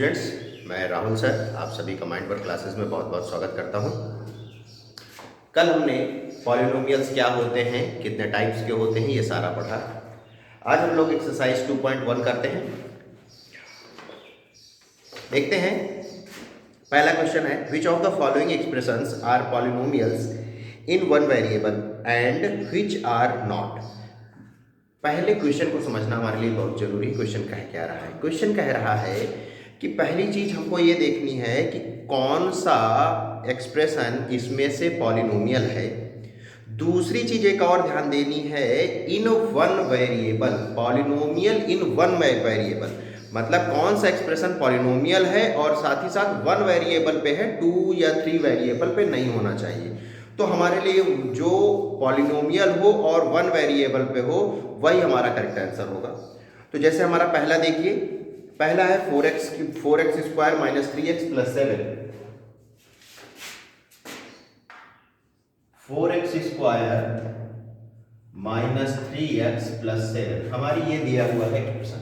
Students, मैं Rahul sir आप सभी का माइंड वर्क क्लासेस में बहुत बहुत स्वागत करता हूं। कल हमने पॉलिनोमियल्स क्या होते हैं, कितने टाइप्स के होते हैं, ये सारा पढ़ा। आज हम लोग एक्सरसाइज 2.1 करते हैं। देखते हैं, पहला क्वेश्चन है which of the following expressions are polynomials in one variable and which are not. पहले क्वेश्चन को समझना हमारे लिए बहुत जरूरी। क्वेश्चन कह क्या रहा है? क्वेश्चन कह रहा है कि पहली चीज हमको ये देखनी है कि कौन सा एक्सप्रेशन इसमें से पॉलिनोमियल है। दूसरी चीज एक और ध्यान देनी है, इन वन वेरिएबल, पॉलिनोमियल इन वन वेरिएबल मतलब कौन सा एक्सप्रेशन पॉलिनोमियल है और साथ ही साथ वन वेरिएबल पे है, 2 या 3 वेरिएबल पे नहीं होना चाहिए। तो हमारे लिए जो पॉलिनोमियल हो और वन वेरिएबल पे हो वही हमारा करेक्ट आंसर होगा। तो जैसे हमारा पहला देखिए, पहला है 4x square minus 3x plus 7। 4x square minus 3x plus 7 हमारी ये दिया हुआ है एक्सप्रेशन।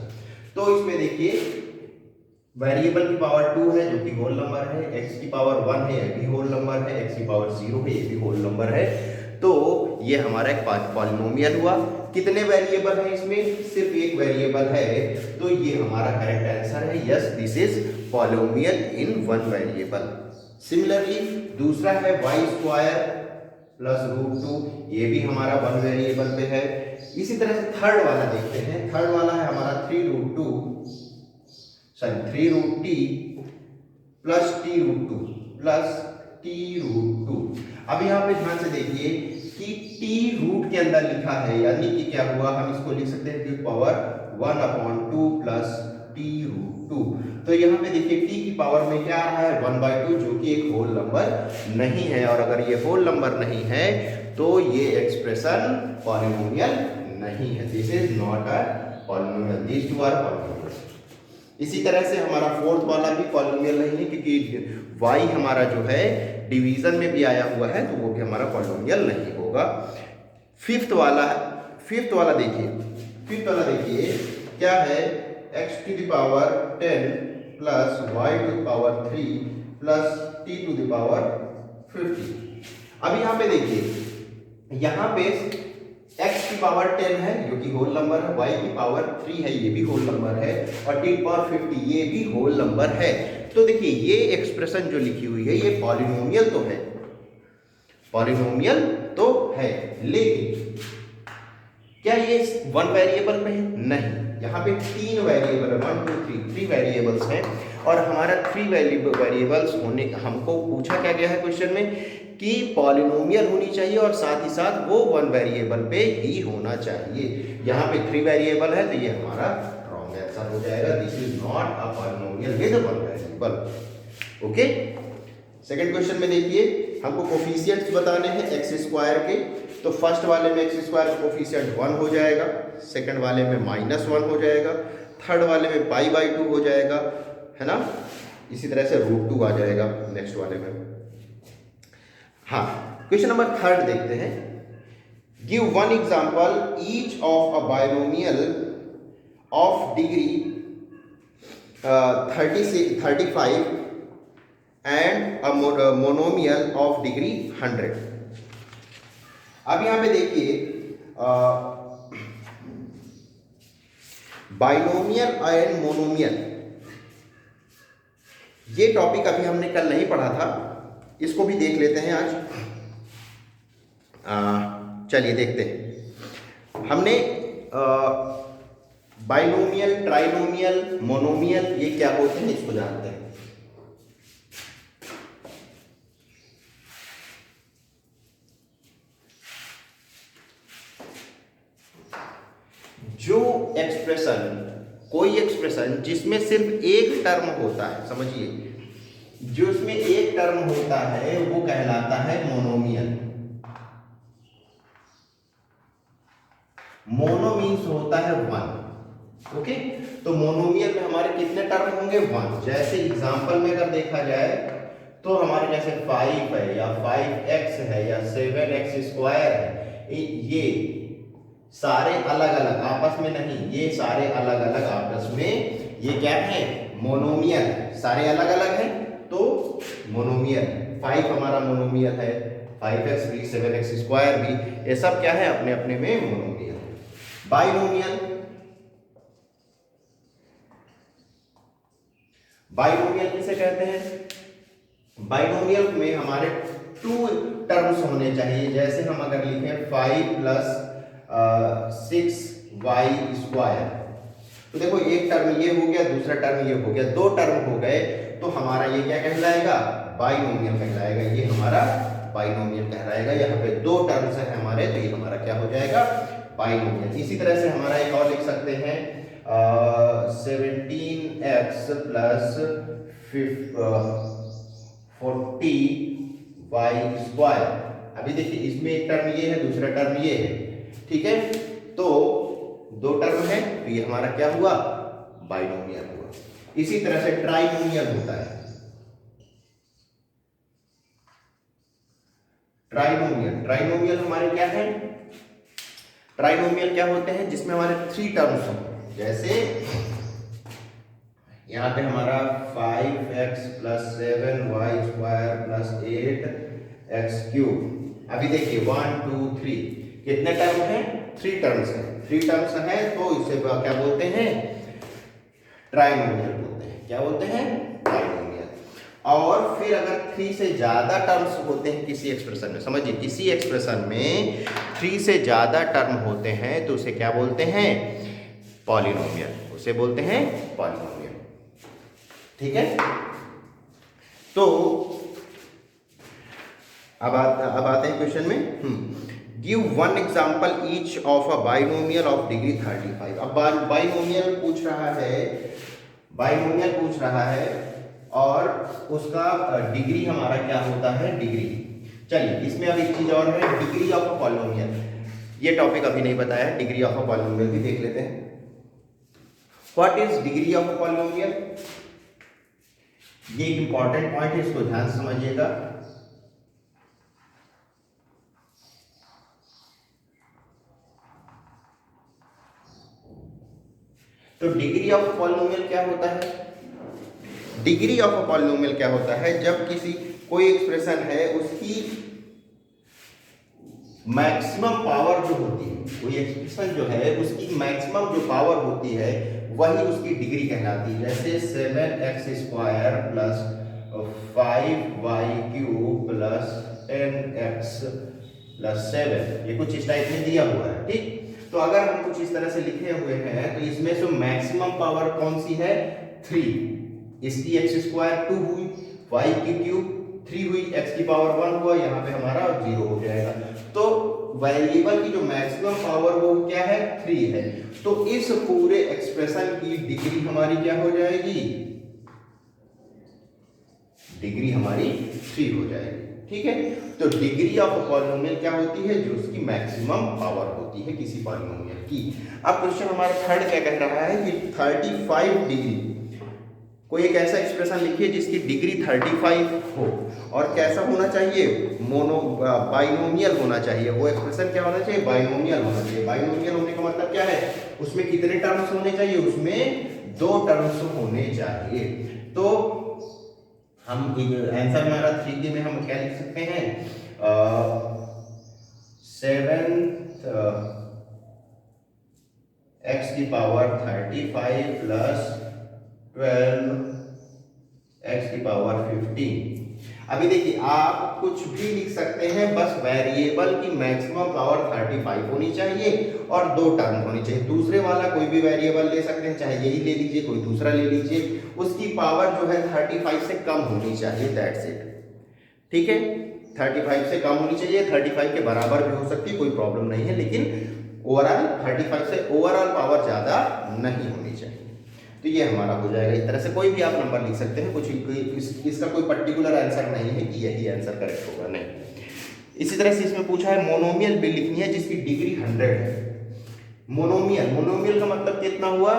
तो इसमें देखिए वेरिएबल की पावर 2 है जो कि होल नंबर है, x की पावर 1 है ये भी होल नंबर है, x की पावर 0 है ये भी होल नंबर है। तो ये हमारा एक पॉलिनोमियल हुआ। कितने वेरिएबल है इसमें? सिर्फ एक वेरिएबल है, तो ये हमारा करेक्ट आंसर है। Yes, this is polynomial in one variable. Similarly दूसरा है y स्क्वायर प्लस √2, ये भी हमारा वन वेरिएबल पे है। इसी तरह से थर्ड वाला देखते हैं। थर्ड वाला है हमारा 3√t plus t√2 plus t√2। अब यहाँ पे ध्यान से देखिए कि t रूट के अंदर लिखा है, यानी कि क्या हुआ, हम इसको लिख सकते हैं t पावर 1/2 प्लस t√2। तो यहाँ पे देखिए t की पावर में क्या आ रहा है 1/2, जो कि एक होल नंबर नहीं है। और अगर ये होल नंबर नहीं है तो ये एक्सप्रेशन पॉलिनोमियल नहीं है। This is not a polynomial, these two are polynomial. इसी तरह से हमारा फोर्थ वाला भी पॉलिनोमियल नहीं है, क्योंकि y हमारा जो है डिवीजन में भी आया हुआ है, तो वो भी हमारा पॉलिनोमियल नहीं होगा। फिफ्थ वाला देखिए क्या है, x to the power 10 plus y to the power 3 plus t to the power 50। अब यहाँ पे देखिए, यहाँ पे x की पावर 10 है जो कि होल नंबर है, y की पावर 3 है ये भी होल नंबर है, और t पावर 50 ये भी होल नंबर है। तो देखिए ये एक्सप्रेशन जो लिखी हुई है ये पॉलिनोमियल तो है, लेकिन क्या ये वन वेरिएबल में है? नहीं, यहाँ पे 3 वेरिएबल है, 1 2 3 वेरिएबल्स हैं। और हमारा 3 वेरिएबल्स होने, हमको पूछा क्या गया है क्वेश्चन में कि पॉलिनोमियल होनी चाहिए और साथ ही साथ वो वन वेरिएबल पे ही होना चाहिए। यहाँ पे 3 वेरिएबल है, तो ये हमारा रॉन्ग आंसर हो जाएगा। This is not a polynomial with one variable. Okay, second question में देखिए हमको कोफिशिएंट्स बताने हैं एक्स स्क्वायर के। तो फर्स्ट वाले में एक्स स्क्वायर का कोफिशिएंट 1 हो जाएगा, सेकंड वाले में -1 हो जाएगा, थर्ड वाले में π/2 हो जाएगा, है ना। इसी तरह से √2 आ जाएगा नेक्स्ट वाले में। हाँ, क्वेश्चन नंबर थर्ड देखते हैं। Give one example each of a binomial of degree 35 and a monomial of degree 100। अब यहां पे देखिए बाइनोमियल एंड मोनोमियल, ये टॉपिक अभी हमने कल नहीं पढ़ा था, इसको भी देख लेते हैं आज। चलिए देखते हैं। हमने बाइनोमियल, ट्राइनोमियल, मोनोमियल ये क्या होते हैं इसको जानते हैं। जो एक्सप्रेशन, कोई एक्सप्रेशन जिसमें सिर्फ एक टर्म होता है, समझिए, जो इसमें एक टर्म होता है वो कहलाता है मोनोमियल। मोनो मीन्स होता है 1। ओके, तो मोनोमियल में हमारे कितने टर्म होंगे? 1। जैसे एग्जांपल में अगर देखा जाए तो हमारे जैसे 5 है या 5x है या 7x स्क्वायर है, ये सारे अलग अलग आपस में नहीं, ये सारे अलग अलग आपस में ये क्या है? मोनोमियल है, सारे अलग अलग हैं तो मोनोमियल। 5 हमारा मोनोमियल है, 5x भी 7x स्क्वायर भी, ये सब क्या है अपने अपने में मोनोमियल। बाइनोमियल, बाइनोमियल किसे कहते हैं? बाइनोमियल में हमारे 2 टर्म्स होने चाहिए। जैसे हम अगर लिखें 5 + 6y स्क्वायर, तो देखो एक टर्म ये हो गया, दूसरा टर्म ये हो गया, 2 टर्म हो गए, तो हमारा ये क्या कहलाएगा? बाइनोमियल कहलाएगा। ये हमारा बाइनोमियल कहलाएगा। यहाँ पे 2 टर्म्स है हमारे, तो ये हमारा क्या हो जाएगा? बाइनोमियल। इसी तरह से हमारा एक और लिख सकते हैं 17x + 40y स्क्वायर। अभी देखिए इसमें एक टर्म ये है, दूसरा टर्म ये है, ठीक है, तो 2 टर्म है, तो ये हमारा क्या हुआ? बाइनोमियल हुआ। इसी तरह से ट्राइनोमियल होता है। ट्राइनोमियल, ट्राइनोमियल हमारे क्या है? ट्राइनोमियल क्या होते हैं? जिसमें हमारे 3 टर्म्स हों। जैसे यहाँ पे हमारा 5x + 7y स्क्वायर + 8x³। अभी देखिए 1 2 3 कितने टर्म हैं? 3 टर्म्स हैं। 3 टर्म्स हैं तो इसे क्या बोलते हैं? ट्राइनोमियल बोलते हैं। क्या बोलते हैं? ट्राइनोमियल। और फिर अगर 3 से ज्यादा टर्म्स होते हैं किसी एक्सप्रेशन में, समझिए किसी एक्सप्रेशन में 3 से ज्यादा टर्म होते हैं तो उसे क्या बोलते हैं? पॉलिनोमियल। उसे बोलते हैं पॉलिनोमियल, ठीक है। तो अब आते हैं क्वेश्चन में। Give 1 example each of a binomial of degree 35। अब बाइनोमियल पूछ रहा है, बाइनोमियल पूछ रहा है और उसका डिग्री हमारा क्या होता है? डिग्री। चलिए इसमें अब एक चीज और है, डिग्री ऑफ अ पॉलिनोमियल। ये टॉपिक अभी नहीं बताया है, डिग्री ऑफ अ पॉलिनोमियल भी देख लेते हैं। What is degree of a polynomial? ये एक इंपॉर्टेंट पॉइंट है, इसको ध्यान से समझिएगा। तो डिग्री ऑफ पॉलिनोमियल क्या होता है? डिग्री ऑफ पॉलिनोमियल क्या होता है? जब किसी कोई एक्सप्रेशन है उसकी मैक्सिमम पावर जो होती है, कोई एक्सप्रेशन जो है उसकी मैक्सिमम जो पावर होती है वही उसकी डिग्री कहलाती है। जैसे 7x स्क्वायर + 5y³ + 10x + 7, ये कुछ इस टाइप में दिया हुआ है, ठीक। तो अगर हम कुछ इस तरह से लिखे हुए हैं तो इसमें से मैक्सिमम पावर कौन सी है? 3। इसकी x² 2 हुई, y³ 3 हुई, x⁻1 हुआ, यहाँ पे हमारा 0 हो जाएगा। तो वेरिएबल की जो मैक्सिमम पावर वो क्या है? 3 है। तो इस पूरे एक्सप्रेशन की डिग्री हमारी क्या हो जाएगी? डिग्री हमारी 3 हो जाएगी, ठीक है। तो डिग्री ऑफ पॉलिनोमियल क्या होती है? जो उसकी मैक्सिमम पावर होती है किसी पॉलिनोमियल की। अब क्वेश्चन हमारा थर्ड क्या कह रहा है कि 35 डिग्री, कोई एक ऐसा एक्सप्रेशन लिखिए जिसकी डिग्री 35 हो और कैसा होना चाहिए? बाइनोमियल होना चाहिए। वो एक्सप्रेशन क्या होना चाहिए? बाइनोमियल होना चाहिए। बाइनोमियल होने का मतलब क्या है? उसमें कितने टर्म्स होने चाहिए? उसमें 2 टर्म्स होने चाहिए। तो हम आंसर हमारा 3D में हम क्या लिख सकते हैं? 7x⁵ + 12x⁵15। अभी देखिए आप कुछ भी लिख सकते हैं, बस वेरिएबल की मैक्सिमम पावर 35 होनी चाहिए और 2 टर्म होनी चाहिए। दूसरे वाला कोई भी वेरिएबल ले सकते हैं, चाहे यही ले लीजिए, कोई दूसरा ले लीजिए, उसकी पावर जो है 35 से कम होनी चाहिए, दैट्स इट, ठीक है। 35 से कम होनी चाहिए, 35 के बराबर भी हो सकती है, कोई प्रॉब्लम नहीं है, लेकिन ओवरऑल 35 से ओवरऑल पावर ज़्यादा नहीं होनी चाहिए। तो ये हमारा हो जाएगा। इस तरह से कोई भी आप नंबर लिख सकते हैं, कुछ इसका कोई पर्टिकुलर आंसर नहीं है कि यही आंसर करेक्ट होगा, नहीं। इसी तरह से इसमें पूछा है मोनोमियल भी लिखनी है जिसकी डिग्री 100 है। मोनोमियल, मोनोमियल का मतलब कितना हुआ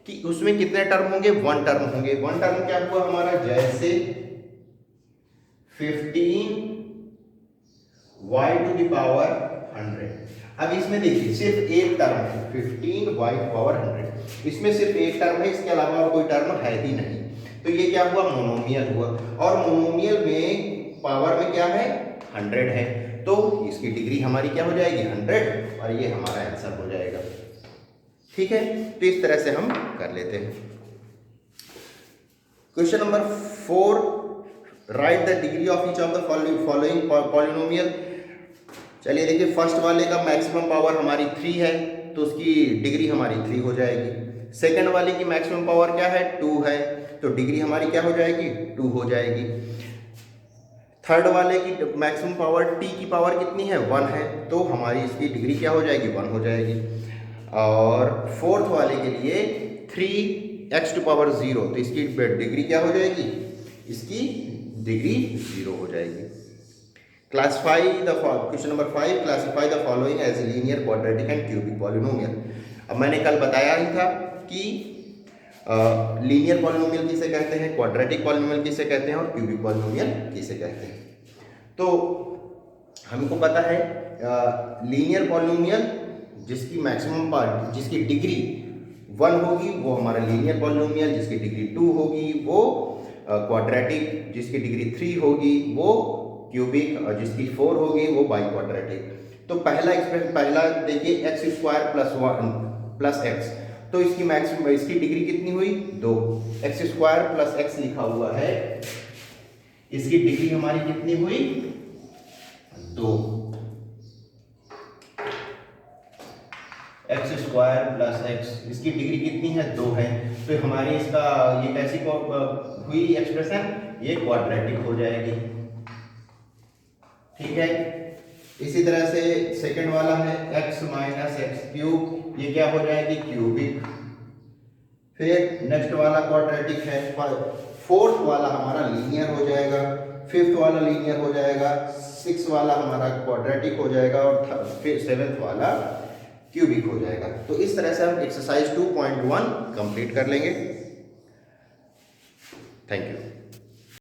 कि उसमें कितने टर्म होंगे? 1 टर्म होंगे। 1 टर्म क्या हुआ हमारा? जैसे 15y⁻100। अब इसमें देखिए सिर्फ एक टर्म है 15y⁴100, इसमें सिर्फ एक टर्म है, इसके अलावा और कोई टर्म है ही नहीं। तो ये क्या हुआ, मोनोमियल हुआ, और मोनोमियल में पावर में क्या है 100 है, तो इसकी डिग्री हमारी क्या हो जाएगी 100, और ये हमारा आंसर हो जाएगा। ठीक है, तो इस तरह से हम कर लेते हैं। Question number 4, right the degree of each of the following polynomial. चलिए देखिए, फर्स्ट वाले का मैक्सिमम पावर हमारी 3 है, तो उसकी डिग्री हमारी 3 हो जाएगी। सेकंड वाले की मैक्सिमम पावर क्या है 2 है, तो डिग्री हमारी क्या हो जाएगी 2 हो जाएगी। थर्ड वाले की मैक्सिमम पावर t की पावर कितनी है 1 है, तो हमारी इसकी डिग्री क्या हो जाएगी 1 हो जाएगी। और फोर्थ वाले के लिए 3x⁴0, तो इसकी डिग्री क्या हो जाएगी, इसकी डिग्री 0 हो जाएगी। Classify the question number 5, classify the following as linear, quadratic and cubic polynomial. अब मैंने कल बताया ही था कि लीनियर पॉलिनोमियल किसे कहते हैं, क्वाड्रेटिक पॉलिनोमियल किसे कहते हैं, और क्यूबिक पॉलिनोमियल किसे कहते हैं। तो हमको पता है लीनियर पॉलिनोमियल जिसकी मैक्सिमम पार्ट, जिसकी डिग्री 1 होगी वो हमारा लीनियर पॉलिनोमियल, जिसकी डिग्री 2 होगी वो क्वाड्रेटिक, जिसकी डिग्री 3 होगी वो क्यूबिक, और जिसकी 4 होगी वो बाई क्वाड्रेटिक। तो पहला एक्सप्रेशन, पहला देखिए x² + 1 + x, तो इसकी मैक्सिमम, इसकी डिग्री कितनी हुई 2, x² + x लिखा हुआ है, इसकी डिग्री हमारी कितनी हुई 2, x² + x, इसकी डिग्री कितनी है 2 है, तो हमारी इसका ये कैसी हुई एक्सप्रेशन, ये क्वाड्रेटिक हो जाएगी। ठीक है, इसी तरह से सेकंड वाला है x - x³, ये क्या हो जाएगी क्यूबिक। फिर नेक्स्ट वाला क्वाड्रेटिक है, फोर्थ वाला हमारा लीनियर हो जाएगा, फिफ्थ वाला लीनियर हो जाएगा, सिक्स वाला हमारा क्वाड्रेटिक हो जाएगा, और फिर सेवेंथ वाला क्यूबिक हो जाएगा। तो इस तरह से हम एक्सरसाइज 2.1 कंप्लीट कर लेंगे। Thank you.